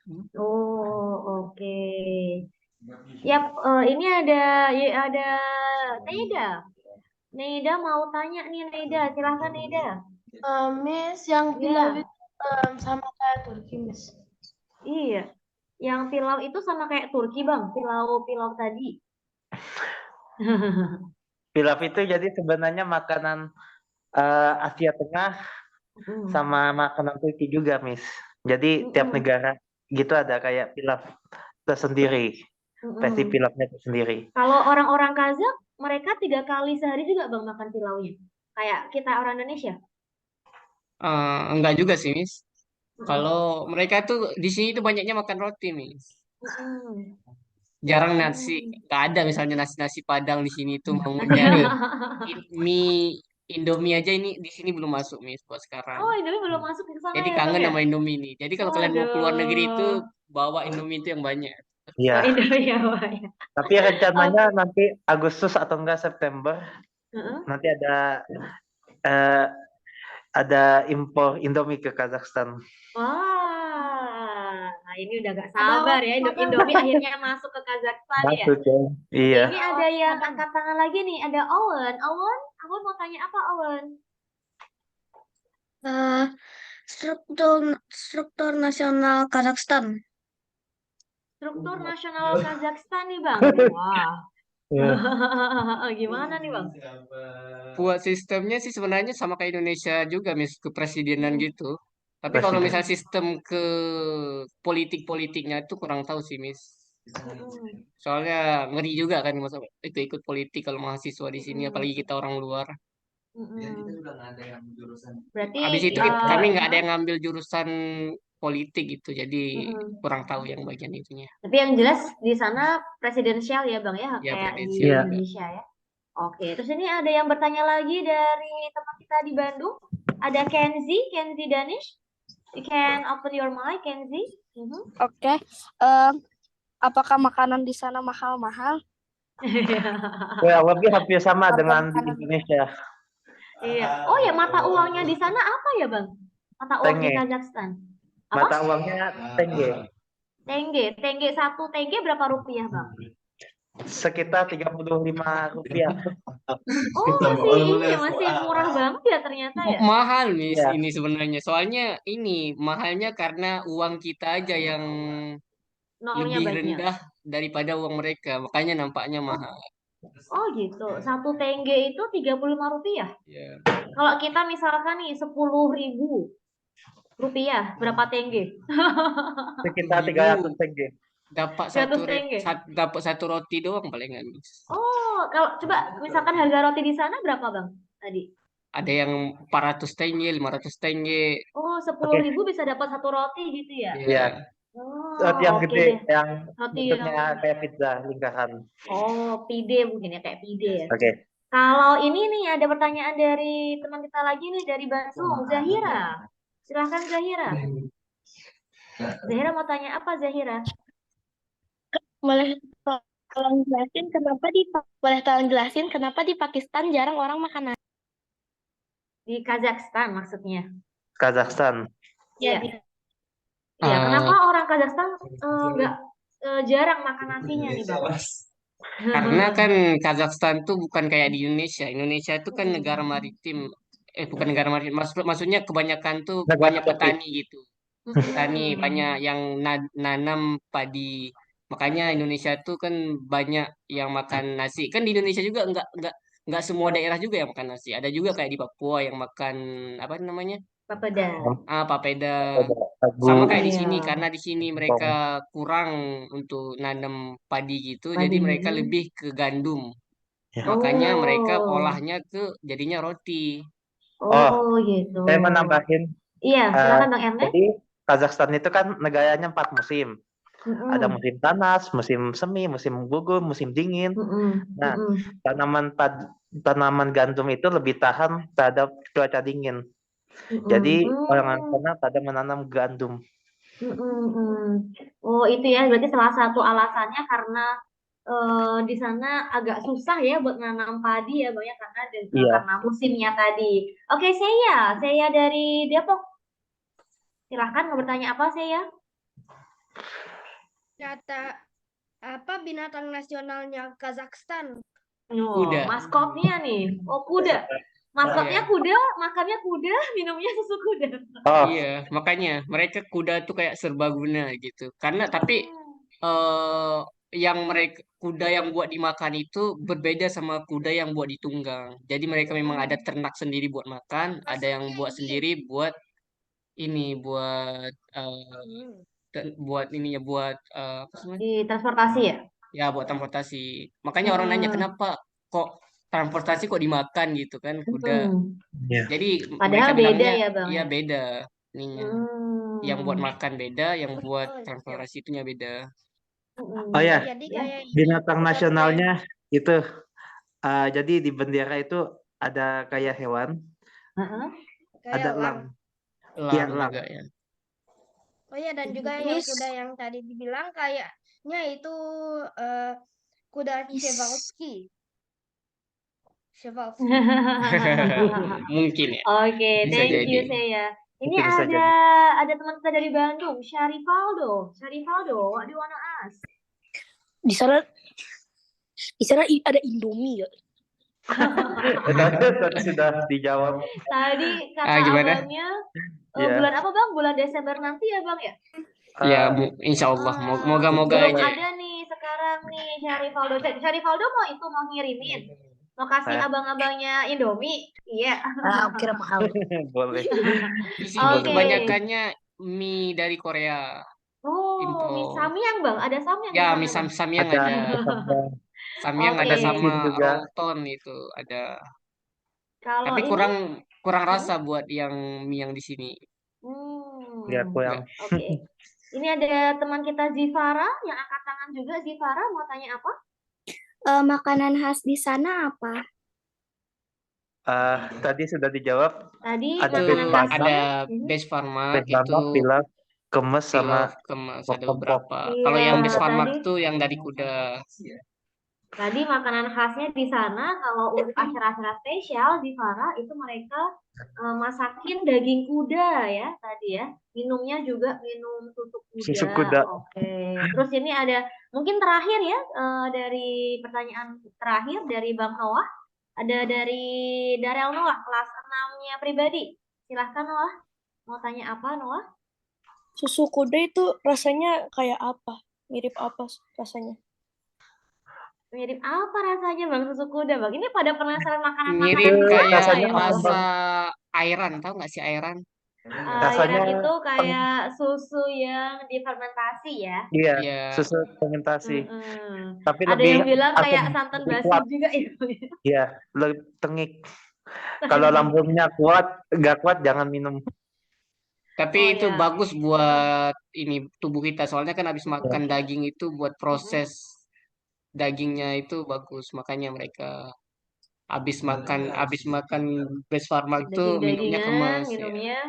Hmm. Oh, oke. Yap, ini ada Neda. Neda mau tanya nih Neda, silahkan Neda. Miss, yang pilau Iya, itu sama kayak Turki, Miss. iya. Yang pilau itu sama kayak Turki, Bang. Pilau tadi. Pilaf itu jadi sebenarnya makanan Asia Tengah Mm. sama makanan Turki juga, Miss. Jadi tiap Mm-mm. negara gitu ada kayak pilaf tersendiri, versi Mm-mm. pilafnya tersendiri. Kalau orang-orang Kazak, mereka 3 kali sehari juga Bang makan pilaunya. Kayak kita orang Indonesia. Enggak juga sih, Miss. Mm-mm. Kalau mereka tuh di sini tuh banyaknya makan roti, Miss. Mm-mm. Jarang nasi, nggak ada misalnya nasi Padang di sini tuh maunya mie Indomie aja ini di sini belum masuk mie buat sekarang. Oh, Indomie belum masuk ke sana Jadi ya Bang kangen ya? sama Indomie ini. Jadi kalau kalian mau keluar negeri itu Waduh. bawa Indomie itu yang banyak. Iya. Oh, Indomie ya Bang ya. Tapi rencananya nanti Agustus atau enggak September Heeh. nanti eh, ada impor Indomie ke Kazakhstan. Wah, nah ini udah gak sabar ya. Indomie akhirnya masuk ke Kazakhstan ya. Masuk ya. Oke, Iya. ini ada yang angkat tangan lagi nih. Ada Owen. Owen mau tanya apa Owen? Eh, struktur nasional Kazakhstan. Struktur nasional Kazakhstan nih Bang. Wah, Iya. gimana nih Bang? Buat sistemnya sih sebenarnya sama kayak Indonesia juga, mis kepresidenan gitu. Tapi kalau misal sistem ke politik-politiknya itu kurang tahu sih, Mis. Mm-mm. Soalnya ngeri juga kan masa itu ikut politik kalau mahasiswa di sini, Mm-mm. apalagi kita orang luar. Mm-mm. Berarti Habis itu kami nggak ada yang ngambil jurusan politik gitu, jadi mm-mm. kurang tahu yang bagian itunya. Tapi yang jelas di sana presidensial ya Bang ya, Ya, kayak di presidensial juga. Indonesia ya. Oke, terus ini ada yang bertanya lagi dari teman kita di Bandung. Ada Kenzi Danish. You can open your mic, Kenzi. Mhm. Oke. Apakah makanan di sana mahal-mahal? Ya, lebih hampir sama Harga dengan di makanan. Indonesia. Iya. Oh ya, mata uangnya di sana apa ya Bang? Mata uang di Tenge. Kazakhstan. Mata Apa? uangnya tenge. Tenge satu tenge berapa rupiah Bang? Sekitar 35 rupiah. Oh masih murah banget ya ternyata ya. Mahal nih Iya. ini sebenarnya. Soalnya ini mahalnya karena uang kita aja yang Nolnya lebih banyak. rendah daripada uang mereka. Makanya nampaknya mahal. Oh gitu. Satu tenge itu 35 rupiah. Ya. Kalau kita misalkan nih 10.000 rupiah, berapa tenge? Sekitar 10.000 300 tenge. dapat 300 tenge. dapat satu roti doang palingan. Oh, kalau coba misalkan harga roti di sana berapa Bang tadi? Ada yang 400 tenge, 500 tenge. Oh, 10.000 bisa dapat satu roti gitu ya? Iya. Oh, Roti yang oke gede, deh. yang Roti bentuknya yang kayak pizza lingkaran. oh, pide mungkin ya, kayak pide ya. Oke. Kalau ini nih ada pertanyaan dari teman kita lagi nih dari Bandung, Zahira. Silahkan Zahira. Zahira mau tanya apa Zahira? Boleh tolong jelasin kenapa di Pakistan jarang orang makan nasi? Di Kazakhstan maksudnya. Kazakhstan. Iya. Jadi Iya, kenapa orang Kazakhstan nggak jarang makan nasinya nih Bang? Karena kan Kazakhstan tuh bukan kayak di Indonesia. Indonesia itu kan negara maritim. Bukan negara maritim. Maksudnya kebanyakan tuh Negara banyak tropis. petani gitu. Petani banyak yang nanam padi. Makanya Indonesia tuh kan banyak yang makan nasi. Kan di Indonesia juga nggak semua daerah juga yang makan nasi. Ada juga kayak di Papua yang makan apa namanya? Papeda. Papeda. Sagu. Sama kayak di sini, Iya. karena di sini mereka kurang untuk nanam padi gitu, jadi Padi. mereka lebih ke gandum. Ya. Makanya mereka Oh. olahnya ke jadinya roti. Oh, gitu. Saya menambahin. Iya, silakan Bang Ernest. Jadi Kazakhstan itu kan negaranya 4 musim. Mm-mm. Ada musim panas, musim semi, musim gugur, musim dingin. Mm-mm. Nah, Mm-mm. tanaman gandum itu lebih tahan terhadap cuaca dingin. Mm-mm. Jadi orang sana pada menanam gandum. Mm-mm. Oh, itu ya, berarti salah satu alasannya karena di sana agak susah ya buat nanam padi ya, banyak karena Iya. karena musimnya tadi. Oke, saya dari Depok. Silahkan mau bertanya apa saya? kata apa binatang nasionalnya Kazakhstan? Oh, Kuda. maskotnya nih. Oh, kuda. Maskotnya kuda, makannya kuda, minumnya susu kuda. Oh, Iya, makanya mereka kuda tuh kayak serbaguna gitu. Karena tapi yang mereka kuda yang buat dimakan itu berbeda sama kuda yang buat ditunggang. Jadi mereka memang ada ternak sendiri buat makan, ada yang buat sendiri buat ini buat apa namanya? Di transportasi ya? Ya buat transportasi. Makanya orang nanya kenapa kok transportasi kok dimakan gitu kan kuda. iya. Jadi Padahal mereka beda bilangnya ya, Bang. iya beda ininya. Yang buat makan beda, yang buat Oh, transportasi itunya beda. Oh ya, Jadi Ya. kayak binatang kuda nasionalnya itu jadi di bendera itu ada kayak hewan, Heeh. ada kayak elang. elang. Iya, Elang elang. juga ya. Oh iya, dan juga Ini yang kuda yang tadi dibilang kayaknya itu eh, kuda Przewalski. Przewalski. Mungkin ya, Oke, bisa thank jadi. you Saya. Ini Itu bisa jadi. ada teman kita dari Bandung, Syarifaldo. Syarifaldo, what do you wanna ask? Di sana ada Indomie ya. Tadi sudah dijawab. Tadi kata Gimana? abangnya Ya. bulan apa bang? Bulan Desember nanti ya bang ya? Ya, Eh, insya Allah. Ah, Moga-moga belum aja. ada nih sekarang nih Syarifaldo. Syarifaldo mau ngirimin, mau kasih Eh. abang-abangnya Indomie. Iya. Aku kira mahal. boleh. Di sini Oke. kebanyakannya mie dari Korea. Oh, Impor. mie Samyang bang, ada Samyang di Ya, sana mie bang. Samyang Ada ada. Samyang Oke. ada micin sama juga. Rolton itu ada. Kalau Tapi ini, kurang rasa buat yang mie yang di sini. Ya, kurang. Oke. Ini ada teman kita Zifara yang angkat tangan juga. Zifara mau tanya apa? Makanan khas di sana apa? Tadi sudah dijawab. Tadi Ada Itu makanan base khasnya. ada Best Base Farmak itu bambang, pilaf, kemes sama pilaf kemas ada pok-pok. beberapa. Iya, Kalau yang Best Farmak tadi- tuh yang dari kuda. Tadi makanan khasnya di sana kalau untuk acara-acara spesial di Fara itu mereka masakin daging kuda ya tadi ya. Minumnya juga minum susu kuda. Susu kuda. Oke. Terus ini ada mungkin terakhir ya dari pertanyaan terakhir dari Bang Noah. Ada dari Darel Noah kelas 6-nya pribadi. Silahkan Noah. Mau tanya apa Noah? Susu kuda itu rasanya kayak apa? Mirip apa rasanya? Mirip apa rasanya Bang susu kuda Bang? Ini pada penasaran makanan-makanan Mirip di kayak sana rasanya ya Bang? rasa airan, tahu nggak sih airan? Rasanya Airan itu kayak susu yang difermentasi ya. Iya, Ya, susu fermentasi. Mm-mm. Tapi Ada lebih yang bilang asam, kayak santan lebih basi kuat. juga ya. Iya, lebih tengik. Kalau lambungnya kuat, nggak kuat jangan minum. tapi Oh itu ya. bagus buat ini tubuh kita. Soalnya kan habis makan daging itu buat proses dagingnya itu bagus. Makanya mereka habis makan Best Farmak itu minumnya Daging-dagingan, kemas ya. minumnya.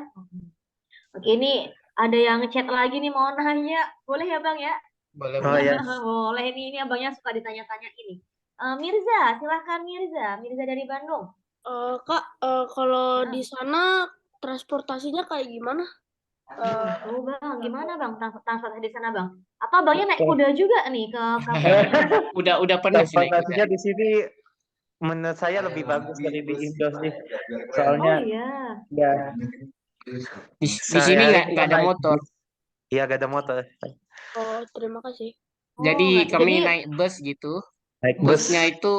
Oke, ini ada yang ngechat lagi nih mau nanya. Boleh ya Bang ya? Boleh, Oh boleh. ya, Boleh ini abangnya suka ditanya-tanya ini. Mirza, silahkan Mirza. Mirza dari Bandung. Kak, kalau di sana transportasinya kayak gimana? Oh Bang, gimana Bang transportasi di sana Bang? Atau abangnya naik kuda juga nih ke kampus? Udah pernah sih naik kuda. transportasinya di sini menurut saya lebih bagus dari di Indo sih. Oh Soalnya iya. ya Di sini sehari-hari nggak kita ada naik motor. bis. Iya, gak ada motor. Oh, terima kasih. Oh, Jadi nggak- kami jadi- naik bus gitu. Naik bus. Busnya itu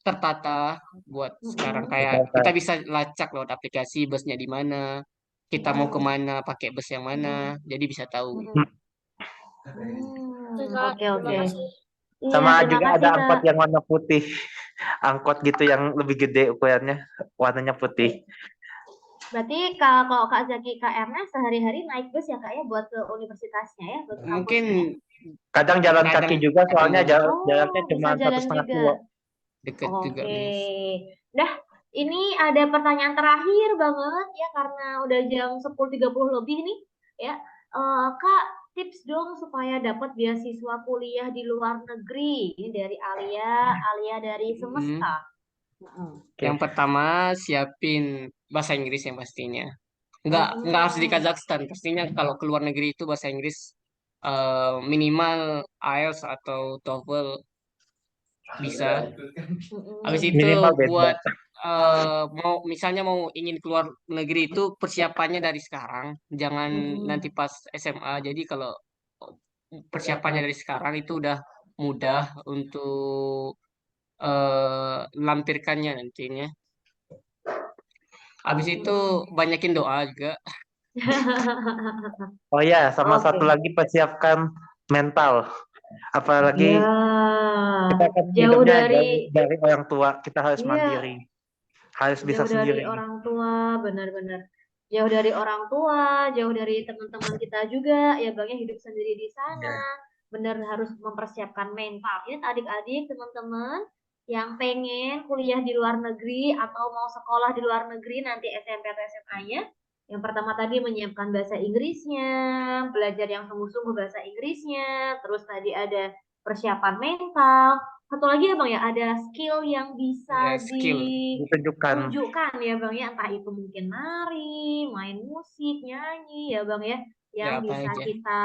tertata buat sekarang kayak Tertata. kita bisa lacak lewat aplikasi busnya di mana, kita mau kemana pakai bus yang mana, jadi bisa tahu. Oke, Kak, Oke, oke. terima kasih. Iya, Sama terima juga kasih, ada Kak. angkot yang warna putih. Angkot gitu yang lebih gede ukurannya, warnanya putih. Berarti kalau Kak Zaki Kak Ernest sehari-hari naik bus ya Kak ya buat ke universitasnya ya, buat ke Mungkin kampusnya. Kadang jalan Kadang- kaki juga, soalnya kadang jaraknya cuma bisa jalan 1,5 juga. kilo. deket juga, Oke. Miss. Dah, ini ada pertanyaan terakhir banget ya karena udah jam 10.30 lebih nih ya. Kak, tips dong supaya dapat beasiswa kuliah di luar negeri. Ini dari Alia dari Semesta. Yang pertama siapin bahasa Inggris yang pastinya. Nggak harus di Kazakhstan. Pastinya kalau ke luar negeri itu bahasa Inggris minimal IELTS atau TOEFL bisa. Habis itu Minimal B2. buat misalnya mau ingin keluar negeri itu persiapannya dari sekarang, jangan nanti pas SMA. Jadi kalau persiapannya dari sekarang itu udah mudah untuk lampirkannya nantinya. Habis itu banyakin doa juga. Oh ya, sama Oke. satu lagi persiapkan mental. Apalagi Ya, kita kan jauh hidupnya dari dari orang tua, kita harus Iya. mandiri. Harus bisa jauh dari sendiri. orang tua, benar-benar. Jauh dari orang tua, jauh dari teman-teman kita juga, ya Bang ya hidup sendiri di sana. benar harus mempersiapkan mental. Ini adik-adik, teman-teman yang pengen kuliah di luar negeri atau mau sekolah di luar negeri nanti SMP atau SMA-nya. Yang pertama tadi menyiapkan bahasa Inggrisnya, belajar yang sungguh-sungguh bahasa Inggrisnya, terus tadi ada persiapan mental. Satu lagi ya Bang ya, ada skill yang bisa Ya, skill. Ditunjukkan. ditunjukkan ya Bang ya, entah itu mungkin nari, main musik, nyanyi ya Bang ya, Ya, yang apa bisa aja. kita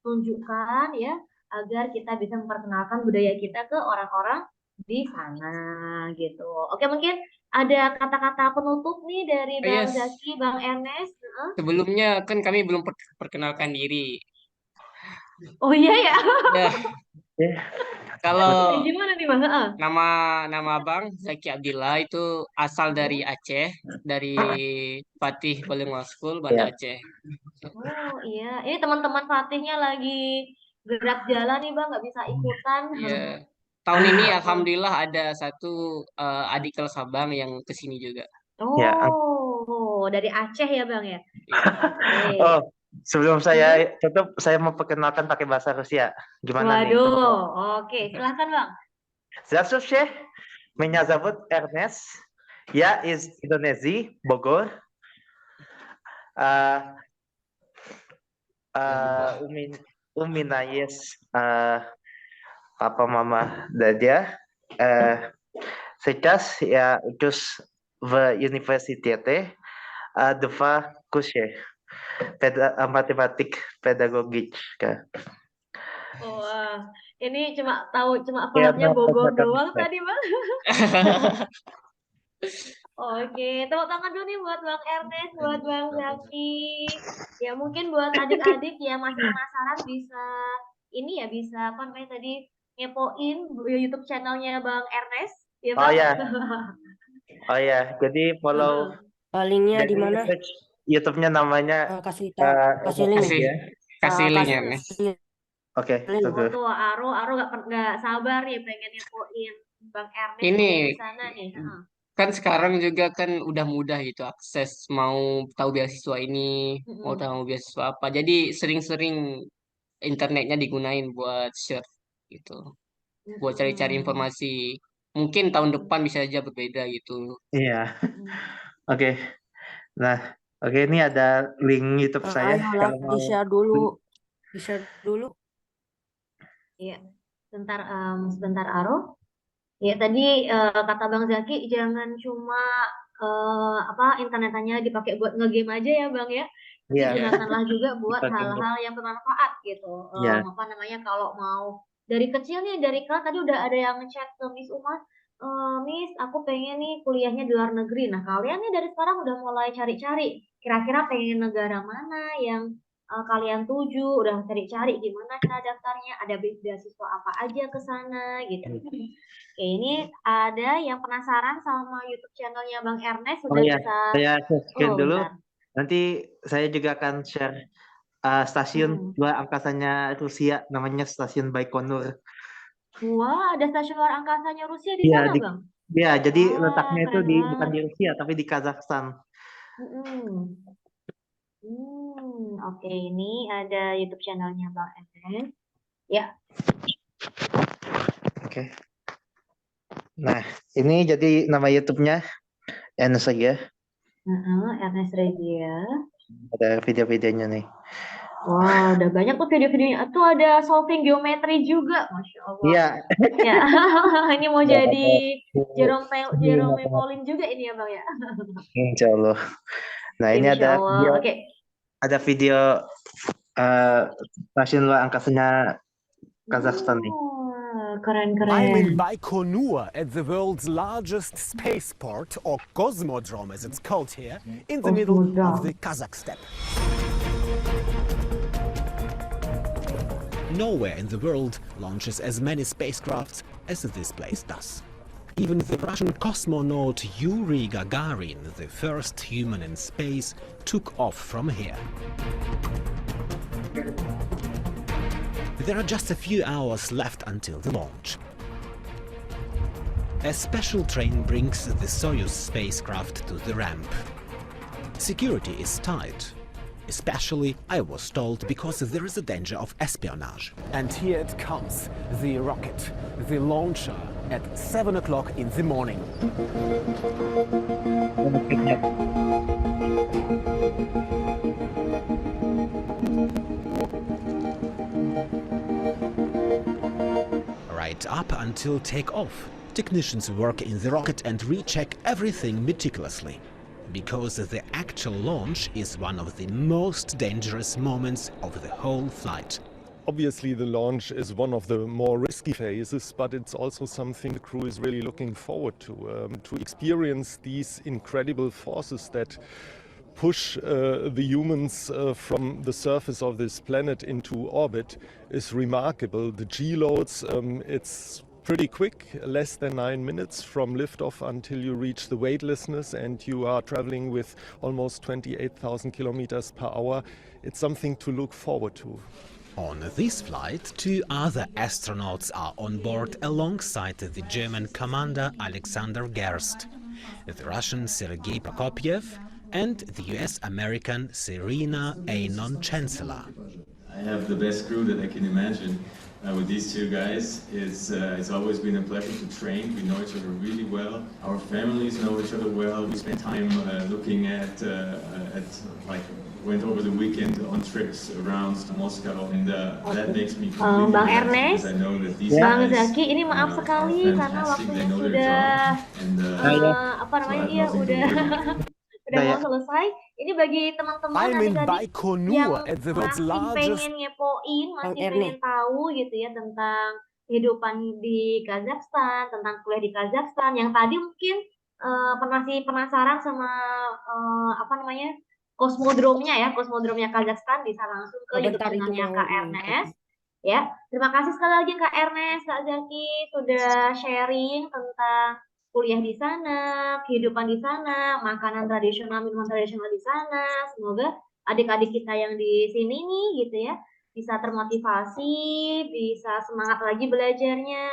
tunjukkan ya, agar kita bisa memperkenalkan budaya kita ke orang-orang di sana gitu. Oke, mungkin ada kata-kata penutup nih dari Oh, Bang yes. Zaki, Bang Ernest. Sebelumnya kan kami belum perkenalkan diri. Oh iya ya. Ya, Ya, kalau Gimana nih Bang? nama Bang Zaki Abdillah itu asal dari Aceh, dari Fatih Bilingual School, Banda Ya. Aceh. Oh iya, ini teman-teman Fatihnya lagi gerak jalan nih Bang, nggak bisa ikutan. Ya, tahun ini alhamdulillah ada satu adik kelas Abang yang kesini juga. Ya. Oh, dari Aceh ya Bang ya? Iya. Oke. Oh, sebelum saya tutup, saya mau perkenalkan pakai bahasa Rusia. Gimana nih? Waduh, oke, silahkan Bang. Здравствуйте, меня зовут Эрнест. Я из Индонезии, Богор. У меня есть папа, мама, дядя. Сейчас я учусь в университете два курса математик педагогика. Wah, ini cuma Ya, kelasnya Bogor Bang. doang tadi Bang. Oke, tepuk tangan dulu nih buat Bang Ernest, buat Bang Zaki. Ya mungkin buat adik-adik yang masih penasaran bisa ini ya, bisa apa namanya tadi ngepoin YouTube channelnya Bang Ernest, ya Oh Bang? ya, oh ya. Jadi follow Linknya di dari mana? YouTube-nya namanya Kasih tahu, kasih link. Kasih ya. kasih link ya, Nes. Kasih Oke, link. Oh tunggu. tuh Aro nggak sabar nih pengen ngepoin Bang Ernest Ini kuliah di sana nih. kan sekarang juga kan udah mudah gitu akses mau tahu beasiswa ini, mau tahu beasiswa apa. Jadi sering-sering internetnya digunain buat share gitu, buat cari-cari informasi. Mungkin tahun depan bisa aja berbeda gitu. Iya. Oke. Nah, oke, ini ada link YouTube saya. Ayolah, Kalau mau di-share dulu. Di-share dulu. Iya, sebentar Aro. Ya tadi kata Bang Zaki jangan cuma internetannya dipakai buat ngegame aja ya Bang ya. Tapi Iya. gunakanlah juga buat Dipakai hal-hal yang bermanfaat gitu. Iya. Apa namanya kalau mau dari kecil nih dari kelas tadi udah ada yang ngechat ke Miss Uma, Miss aku pengen nih kuliahnya di luar negeri. Nah kalian nih dari sekarang udah mulai cari-cari kira-kira pengen negara mana yang kalian tuju, udah cari-cari gimana cara daftarnya, ada beasiswa apa aja ke sana gitu. Oke, ini ada yang penasaran sama YouTube channelnya Bang Ernest, Oh sudah ya, bisa. saya screen dulu. Bentar. Nanti saya juga akan share stasiun luar angkasanya Rusia, namanya stasiun Baikonur. Wah, ada stasiun luar angkasanya Rusia di Iya, sana, Bang? Ya, jadi Wah, letaknya itu keren bukan di banget. Rusia, tapi di Kazakhstan. Oke, ini ada YouTube channelnya Bang Ernest. Ya. Oke. Nah, ini jadi nama YouTube-nya Ernest Regia. Ernest Regia. Ada video-videonya nih. Wah, udah banyak tuh video-videonya. Tuh ada solving geometri juga, Masya Allah. Iya. Ya, ini mau jadi Jerome Pauline juga ini ya Bang ya. Insya Allah. Nah, ini Insya ada Allah. video, Oke. ada video stasiun luar angkasanya Kazakhstan nih. Keren-keren. I'm in Baikonur at the world's largest spaceport, or Cosmodrome as it's called here, in the middle of the Kazakh steppe. Nowhere in the world launches as many spacecrafts as this place does. Even the Russian cosmonaut Yuri Gagarin, the first human in space, took off from here. There are just a few hours left until the launch. A special train brings the Soyuz spacecraft to the ramp. Security is tight. Especially, I was told, because there is a danger of espionage. And here it comes, the rocket, the launcher, at 7 o'clock in the morning. Right up until takeoff, technicians work in the rocket and recheck everything meticulously, because the actual launch is one of the most dangerous moments of the whole flight. Obviously, the launch is one of the more risky phases, but it's also something the crew is really looking forward to experience these incredible forces that push the humans from the surface of this planet into orbit is remarkable. The G-loads, it's pretty quick, less than 9 minutes from liftoff until you reach the weightlessness, and you are traveling with almost 28,000 kilometers per hour. It's something to look forward to. On this flight, 2 other astronauts are on board alongside the German commander Alexander Gerst, the Russian Sergei Prokopyev, and the US-American Serena Anon Chancellor. I have the best crew that I can imagine. With these 2 guys, it's always been a pleasure to train. We know each other really well. Our families know each other well. We spent time looking at like went over the weekend on trips around Moscow, and that makes me completely Bang relaxed Ernest, because I know that these Bang guys Zaki, ini maaf sekali karena fantastic. They waktunya know their sudah job, and apa namanya so I have dia nothing to udah worry. udah mau selesai. Ini bagi teman-teman I'm in adik-adik yang Baikonur at the world's masih largest. pengen ngepoin, masih Bang pengen tahu gitu ya tentang kehidupan di Kazakhstan, tentang kuliah di Kazakhstan. Yang tadi mungkin masih penasaran sama apa namanya kosmodromnya Kazakhstan, bisa langsung ke YouTube Bentar itu channelnya mau Kak Ernest. Ya, terima kasih sekali lagi Kak Ernest, Kak Zaki sudah sharing tentang kuliah di sana, kehidupan di sana, makanan tradisional, minuman tradisional di sana. Semoga adik-adik kita yang di sini nih gitu ya, bisa termotivasi, bisa semangat lagi belajarnya,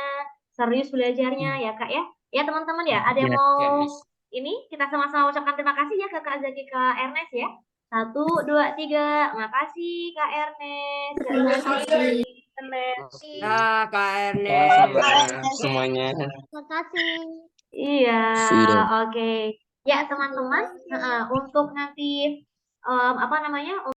serius belajarnya ya Kak ya. Ya teman-teman ya, ada yang mau ini kita sama-sama ucapkan terima kasih ya ke Kak Zaki, Kak Ernest ya. 1, 2, 3. Makasih Kak Ernest. Terima kasih. Nah, Kak Ernest. Sama semuanya. Terima kasih. Iya, Sudah. oke. Ya teman-teman, untuk nanti apa namanya